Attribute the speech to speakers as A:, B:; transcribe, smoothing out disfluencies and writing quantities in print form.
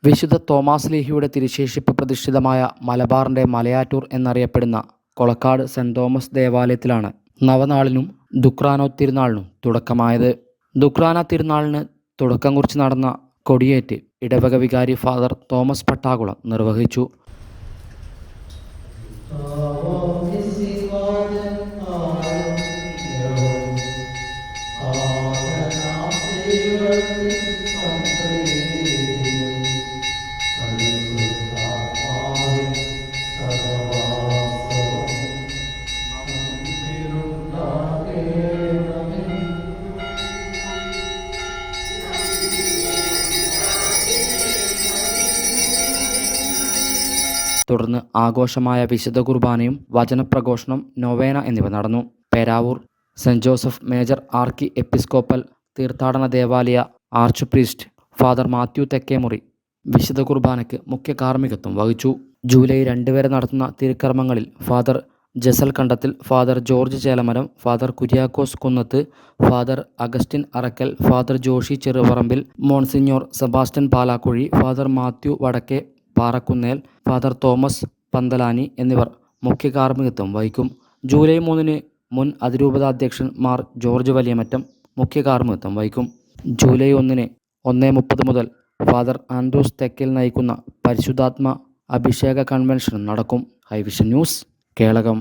A: വിശുദ്ധ തോമാസ് ലീഹയുടെ തിരുശേഷിപ്പ് പ്രതിഷ്ഠിതമായ മലബാറിൻ്റെ മലയാറ്റൂർ എന്നറിയപ്പെടുന്ന കൊളക്കാട് സെൻറ് തോമസ് ദേവാലയത്തിലാണ് നവനാളിനും ദുക്രാനോ തിരുനാളിനും തുടക്കമായത്. ദുക്രാന തിരുനാളിന് തുടക്കം കുറിച്ച് നടന്ന കൊടിയേറ്റ് ഇടവക വികാരി ഫാദർ തോമസ് പട്ടാകുളം നിർവഹിച്ചു. തുടർന്ന് ആഘോഷമായ വിശുദ്ധ കുർബാനയും വചനപ്രഘോഷണം, നൊവേന എന്നിവ നടന്നു. Peravoor saint Joseph major archiepiscopal തീർത്ഥാടന ദേവാലയ arch priest father Mathew Thekkemuri വിശുദ്ധ കുർബാനയ്ക്ക് മുഖ്യ കാർമ്മികത്വം വഹിച്ചു. ജൂലൈ 2 വരെ നടത്തുന്ന തിരുക്കർമ്മങ്ങളിൽ father Jasal Kandathil, father George Chelamaram, father Kuriakose Kunnath, father Augustine Arakkal, father Joshy Cheruparambil, monsignor Sebastian Palakuzhi, father Mathew Vadakke Parakkunnel, father Thomas Panthalani എന്നിവർ മുഖ്യ കാർമ്മികത്വം വഹിക്കും. ജൂലൈ 3 മുൻ അതിരൂപതാധ്യക്ഷൻ മാർ ജോർജ് വലിയമറ്റം മുഖ്യ കാർമ്മികത്വം വഹിക്കും. ജൂലൈ 1:30 മുതൽ ഫാദർ ആൻഡ്രൂസ് തെക്കേൽ നയിക്കുന്ന പരിശുദ്ധാത്മ അഭിഷേക കൺവെൻഷൻ നടക്കും. ഹൈവിഷൻ ന്യൂസ്, കേളകം.